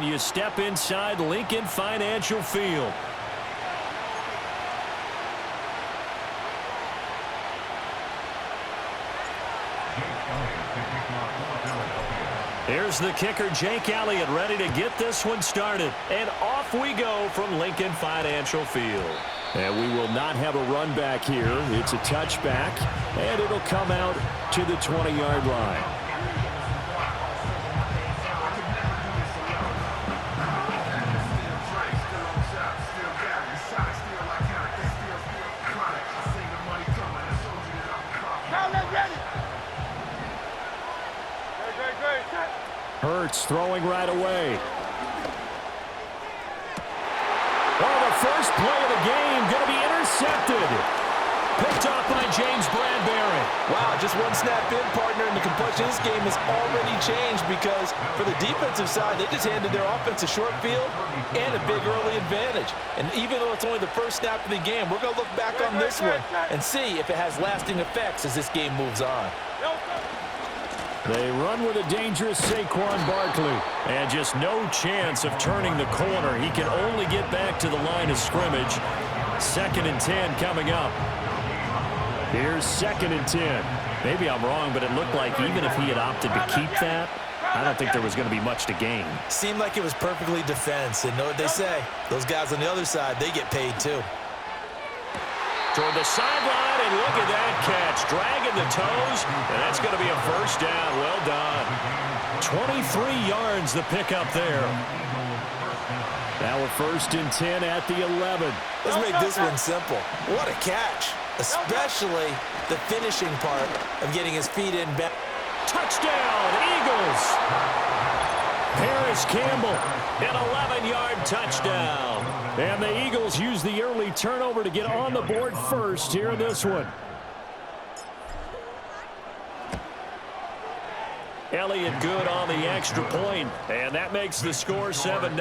when you step inside Lincoln Financial Field. Here's the kicker, Jake Elliott, ready to get this one started. And off we go from Lincoln Financial Field. And we will not have a run back here. It's a touchback, and it'll come out to the 20-yard line. Hurts throwing right away. Oh, the first play of the game going to be intercepted. Picked off by James Bradbury. Wow, just one snap in, partner, and the complexion of this game has already changed because for the defensive side, they just handed their offense a short field and a big early advantage. And even though it's only the first snap of the game, we're going to look back on this one and see if it has lasting effects as this game moves on. They run with a dangerous Saquon Barkley. And just no chance of turning the corner. He can only get back to the line of scrimmage. 2nd and 10 coming up. Here's 2nd and 10. Maybe I'm wrong, but it looked like even if he had opted to keep that, I don't think there was going to be much to gain. Seemed like it was perfectly defense. And know what they say? Those guys on the other side, they get paid too. Toward the sideline, and look at that catch. Dragging the toes, and that's going to be a first down. Well done. 23 yards the pickup there. Now a 1st and 10 at the 11. Let's make this one simple. What a catch, especially the finishing part of getting his feet in. Touchdown, Eagles. Harris Campbell, an 11-yard touchdown. And the Eagles use the early turnover to get on the board first here in this one. Elliott good on the extra point, and that makes the score 7-0.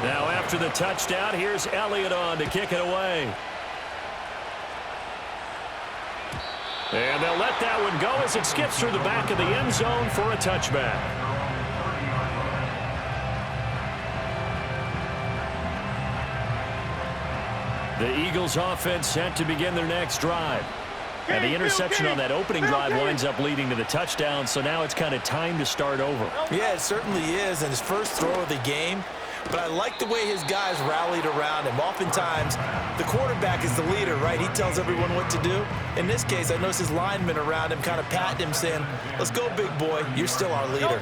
Now after the touchdown, here's Elliott on to kick it away. And they'll let that one go as it skips through the back of the end zone for a touchback. The Eagles offense set to begin their next drive. And the interception on that opening drive winds up leading to the touchdown, so now it's kind of time to start over. Yeah, it certainly is, and his first throw of the game. But I like the way his guys rallied around him. Oftentimes, the quarterback is the leader, right? He tells everyone what to do. In this case, I noticed his linemen around him kind of patting him, saying, let's go, big boy. You're still our leader.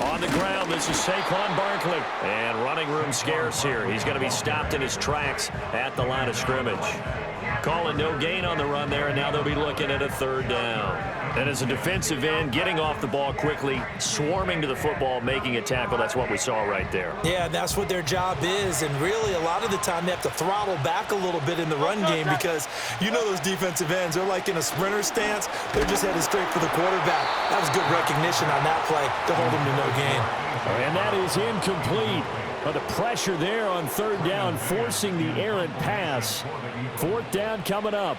On the ground, this is Saquon Barkley. And running room scarce here. He's going to be stopped in his tracks at the line of scrimmage. Calling no gain on the run there, and now they'll be looking at a 3rd down. And as a defensive end, getting off the ball quickly, swarming to the football, making a tackle, that's what we saw right there. Yeah, that's what their job is, and really a lot of the time they have to throttle back a little bit in the run game because you know those defensive ends, they're like in a sprinter stance. They're just headed straight for the quarterback. That was good recognition on that play to hold him to no gain. And that is incomplete. But the pressure there on 3rd down, forcing the errant pass. 4th down coming up.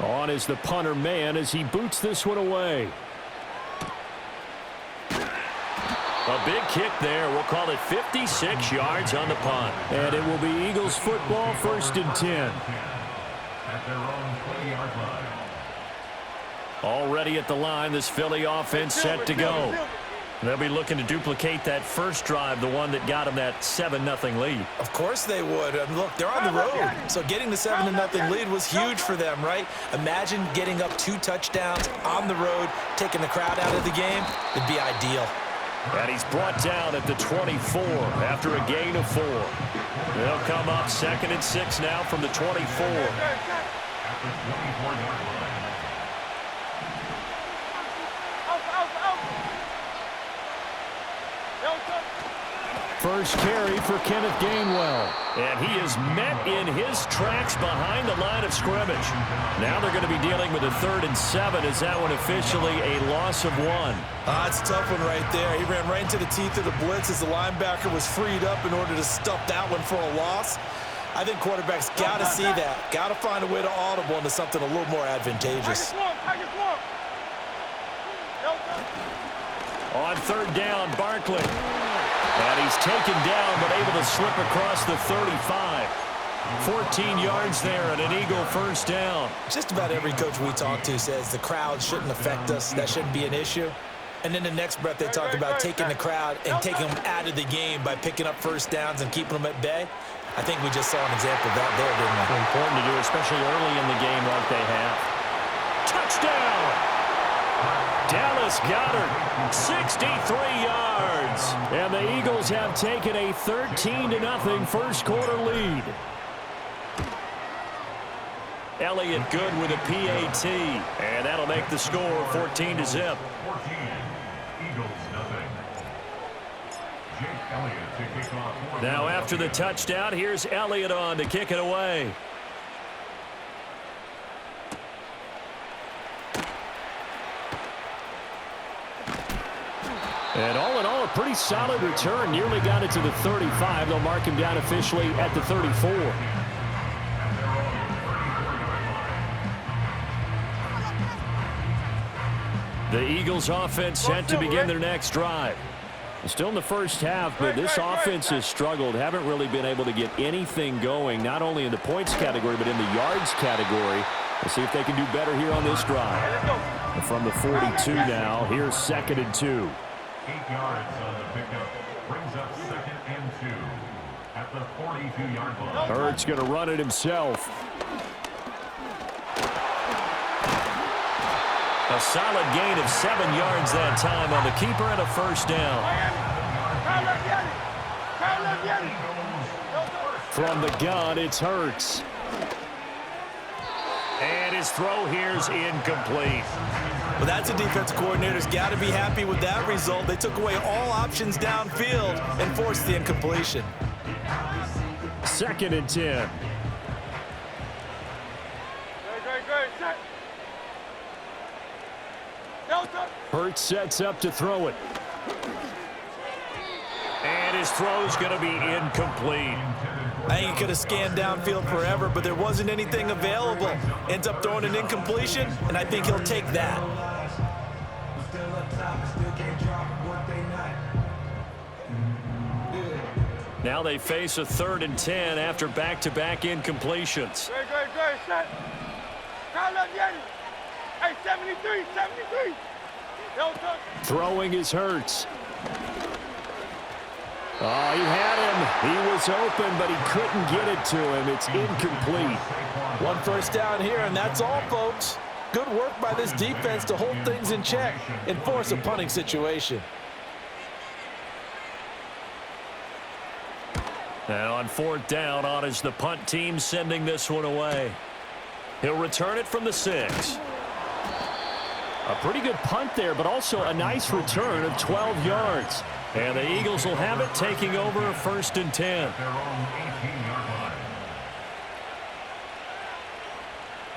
On is the punter man as he boots this one away. A big kick there. We'll call it 56 yards on the punt. And it will be Eagles football, 1st and 10. At their own 20-yard line. Already at the line, this Philly offense set to go. They'll be looking to duplicate that first drive, the one that got them that 7-0 lead. Of course they would. Look, they're on the road, so getting the 7-0 lead was huge for them, right? Imagine getting up 2 touchdowns on the road, taking the crowd out of the game. It'd be ideal. And he's brought down at the 24 after a gain of 4. They'll come up 2nd and 6 now from the 24. First carry for Kenneth Gainwell. And he is met in his tracks behind the line of scrimmage. Now they're going to be dealing with a 3rd and 7. Is that one officially a loss of 1? It's a tough one right there. He ran right into the teeth of the blitz as the linebacker was freed up in order to stuff that one for a loss. I think quarterbacks got to see that. Got to find a way to audible into something a little more advantageous. On third down, Barkley. And he's taken down, but able to slip across the 35. 14 yards there and an Eagle first down. Just about every coach we talk to says the crowd shouldn't affect us. That shouldn't be an issue. And then the next breath they talk about taking the crowd and taking them out of the game by picking up first downs and keeping them at bay. I think we just saw an example of that there, didn't we? Important to do, especially early in the game like they have. Touchdown! Dallas Goedert, 63 yards. And the Eagles have taken a 13-0 first quarter lead. Elliott good with a PAT. And that'll make the score 14-0. Now after the touchdown, here's Elliott on to kick it away. And all in all, a pretty solid return. Nearly got it to the 35. They'll mark him down officially at the 34. The Eagles offense set to begin their next drive. Still in the first half, but this offense has struggled. Haven't really been able to get anything going, not only in the points category, but in the yards category. Let's see if they can do better here on this drive. And from the 42 now, here's 2nd and 2. 8 yards on the pickup. Brings up 2nd and 2 at the 42-yard line. Hurts going to run it himself. A solid gain of 7 yards that time on the keeper and a first down. From the gun, it's Hurts. And his throw here's incomplete. Well, that's a defensive coordinator's got to be happy with that result. They took away all options downfield and forced the incompletion. 2nd and 10. Hurts sets up to throw it. And his throw's going to be incomplete. I think he could have scanned downfield forever, but there wasn't anything available. Ends up throwing an incompletion, and I think he'll take that. Now they face a 3rd and 10 after back-to-back incompletions. Hey, 73. Throwing is Hurts. Oh, he had him. He was open, but he couldn't get it to him. It's incomplete. One first down here, and that's all, folks. Good work by this defense to hold things in check and force a punting situation. And on 4th down, on is the punt team sending this one away. He'll return it from the 6. A pretty good punt there, but also a nice return of 12 yards. And the Eagles will have it, taking over 1st and 10.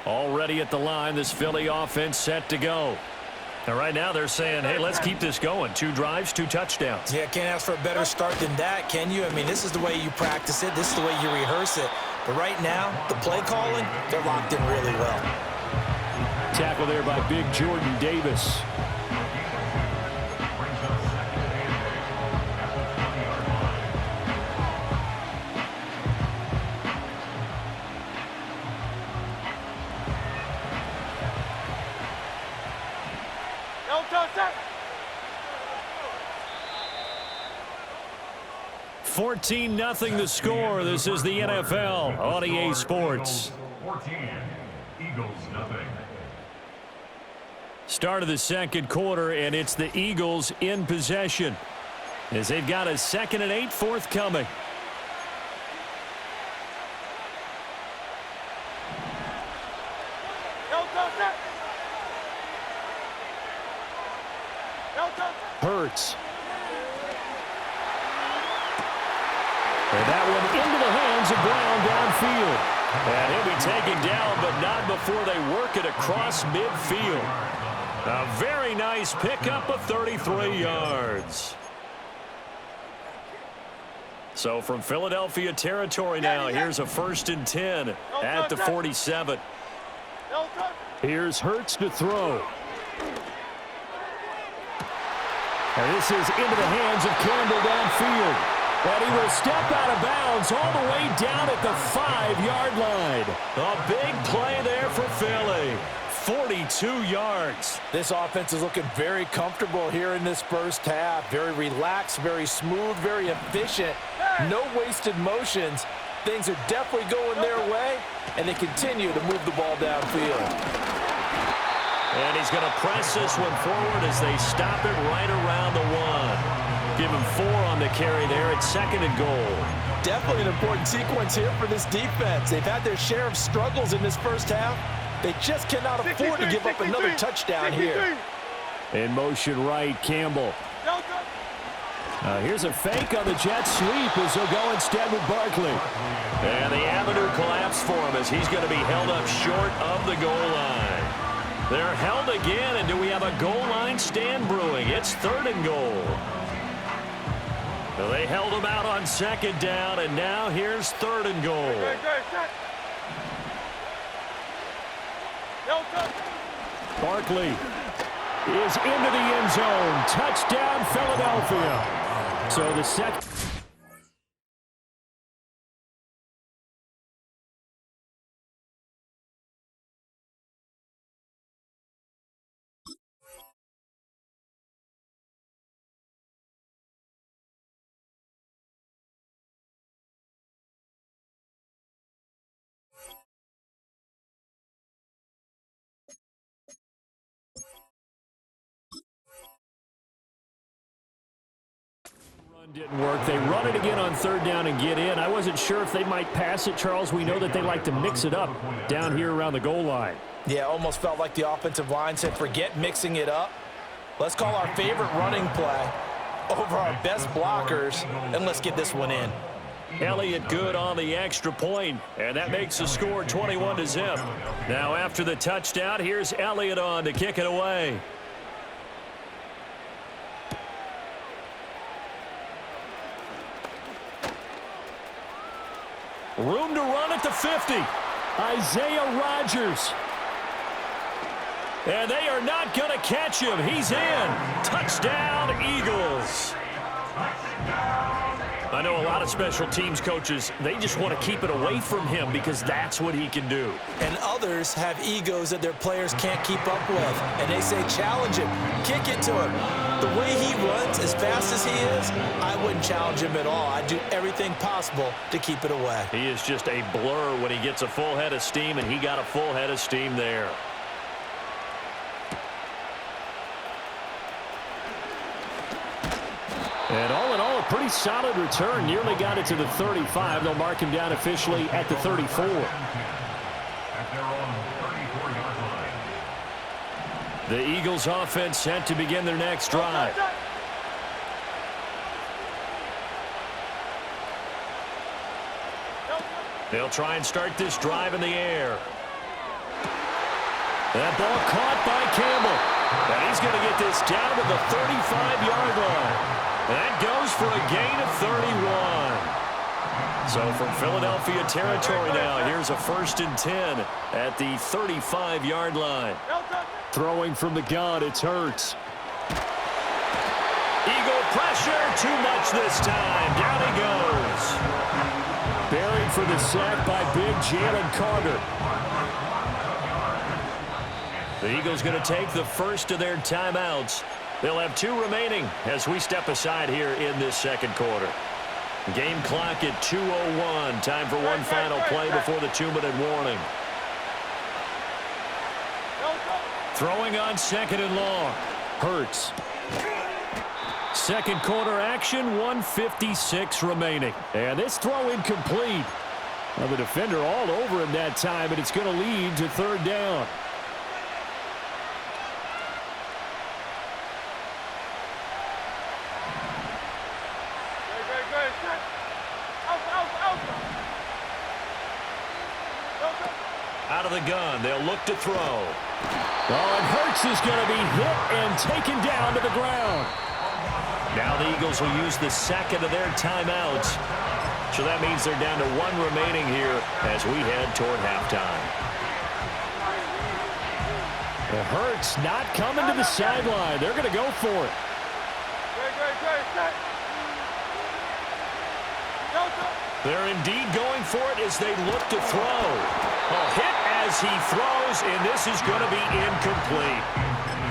Already at the line, this Philly offense set to go. And right now they're saying, hey, let's keep this going. 2 drives, 2 touchdowns. Yeah, can't ask for a better start than that, can you? I mean, this is the way you practice it. This is the way you rehearse it. But right now, the play calling, they're locked in really well. Tackle there by big Jordan Davis. Touchdown. 14-0 the score. This is the NFL on EA Sports. 14, Eagles nothing. Start of the second quarter, and it's the Eagles in possession as they've got a 2nd and 8 forthcoming. Hurts. And that one into the hands of Brown downfield. And he'll be taken down, but not before they work it across midfield. A very nice pickup of 33 yards. So from Philadelphia territory now, here's a 1st and 10 at the 47. Here's Hurts to throw. And this is into the hands of Campbell downfield. And he will step out of bounds all the way down at the 5-yard line. A big play there for Philly. 42 yards. This offense is looking very comfortable here in this first half. Very relaxed, very smooth, very efficient. No wasted motions. Things are definitely going their way, and they continue to move the ball downfield. And he's going to press this one forward as they stop it right around the 1. Give him 4 on the carry there at 2nd and goal. Definitely an important sequence here for this defense. They've had their share of struggles in this first half. They just cannot afford to give up another touchdown here. In motion right, Campbell. Here's a fake on the jet sweep as he'll go instead with Barkley. And the avenue collapsed for him as he's going to be held up short of the goal line. They're held again, and do we have a goal line stand brewing? It's 3rd and goal. So they held him out on 2nd down, and now here's 3rd and goal. Barkley is into the end zone. Touchdown, Philadelphia. So the second. Didn't work. They run it again on 3rd down and get in. I wasn't sure if they might pass it, Charles. We know that they like to mix it up down here around the goal line. Yeah, almost felt like the offensive line said, forget mixing it up. Let's call our favorite running play over our best blockers, and let's get this one in. Elliott good on the extra point, and that makes the score 21-0. Now after the touchdown, here's Elliott on to kick it away. Room to run at the 50. Isaiah Rodgers. And they are not going to catch him. He's in. Touchdown, Eagles. I know a lot of special teams coaches, they just want to keep it away from him because that's what he can do. And others have egos that their players can't keep up with. And they say, challenge him, kick it to him. The way he runs, as fast as he is, I wouldn't challenge him at all. I'd do everything possible to keep it away. He is just a blur when he gets a full head of steam, and he got a full head of steam there. And all in all, a pretty solid return. Nearly got it to the 35. They'll mark him down officially at the 34. The Eagles offense set to begin their next drive. They'll try and start this drive in the air. That ball caught by Campbell. And he's going to get this down to the 35-yard line. That goes for a gain of 31. So from Philadelphia territory now, here's a 1st and 10 at the 35-yard line. Throwing from the gun, it's Hurts. Eagle pressure, too much this time. Down he goes. Buried for the sack by big Jalen Carter. The Eagles going to take the first of their timeouts. They'll have 2 remaining as we step aside here in this second quarter. Game clock at 2:01. Time for one final play before the 2-minute warning. Throwing on 2nd and long. Hurts. Second quarter action, 1:56 remaining. And this throw incomplete. Now the defender all over him that time, and it's going to lead to 3rd down. Out of the gun, they'll look to throw. Oh, and Hurts is going to be hit and taken down to the ground. Now the Eagles will use the second of their timeouts. So that means they're down to one remaining here as we head toward halftime. The Hurts not coming to the sideline. They're going to go for it. They're indeed going for it as they look to throw. A hit as he throws, and this is going to be incomplete.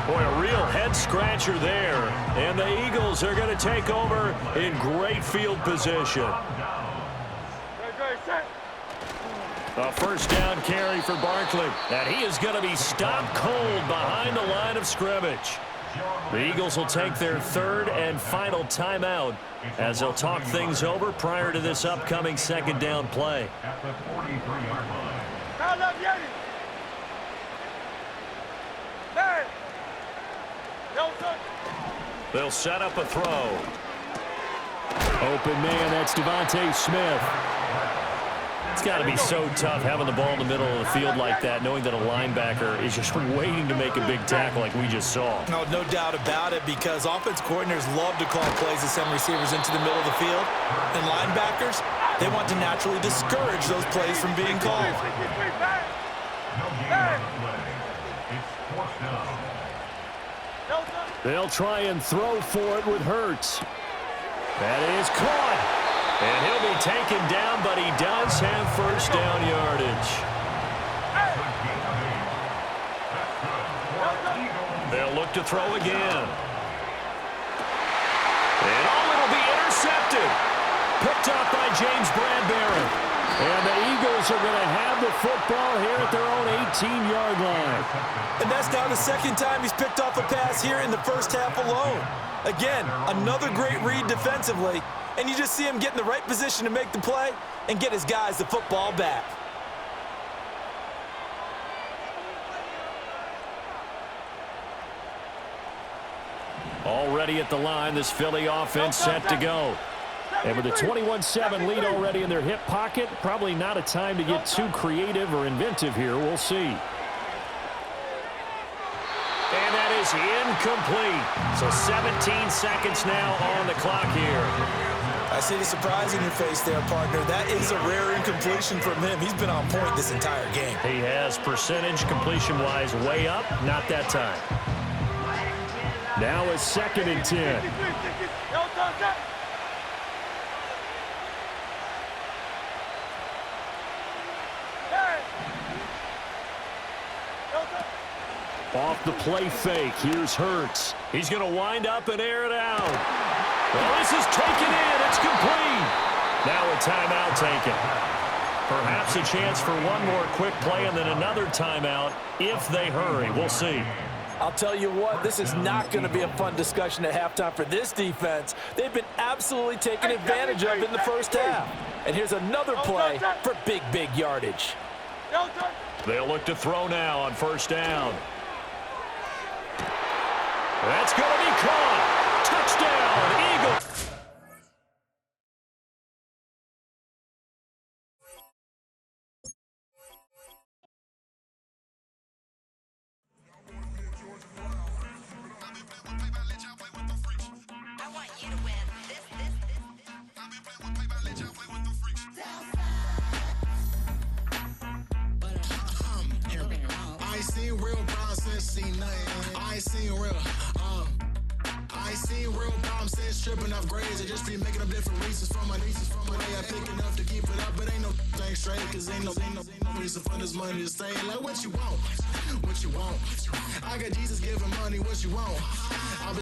Boy, a real head-scratcher there. And the Eagles are going to take over in great field position. A first down carry for Barkley. And he is going to be stopped cold behind the line of scrimmage. The Eagles will take their third and final timeout as they'll talk things over prior to this upcoming second down play. At the 43-yard line. They'll set up a throw. Open man, that's Devontae Smith. It's got to be so tough having the ball in the middle of the field like that, knowing that a linebacker is just waiting to make a big tackle like we just saw. No doubt about it, because offense coordinators love to call plays to send receivers into the middle of the field. And linebackers, they want to naturally discourage those plays from being called. No gain on the play. It's fourth down. They'll try and throw for it with Hurts. That is caught. And he'll be taken down, but he does have first down yardage. They'll look to throw again. And it'll be intercepted. Picked up by James Bradbury. And the Eagles are going to have the football here at their own 18-yard line. And that's now the second time he's picked off a pass here in the first half alone. Again, another great read defensively. And you just see him get in the right position to make the play and get his guys the football back. Already at the line, this Philly offense set to go. And with a 21-7 lead already in their hip pocket, probably not a time to get too creative or inventive here. We'll see. And that is incomplete. So 17 seconds now on the clock here. I see the surprise in your face there, partner. That is a rare incompletion from him. He's been on point this entire game. He has percentage completion-wise way up. Not that time. Now a 2nd and 10. Off the play fake, here's Hurts. He's going to wind up and air it out. Well, this is taken in. It's complete. Now a timeout taken. Perhaps a chance for one more quick play and then another timeout if they hurry. We'll see. I'll tell you what, this is not going to be a fun discussion at halftime for this defense. They've been absolutely taken advantage of in the first half. And here's another play for big yardage. They'll look to throw now on first down. That's going to be caught. Touchdown, Eagles. I ain't seen real problems since seen nothing. I ain't seen real problems since stripping off grades. I just be making up different reasons for my nieces, for my day. I think enough to keep it up, but ain't no thing straight, cause ain't no reason for this money to stay. Like what you want, I got Jesus giving money, what you want.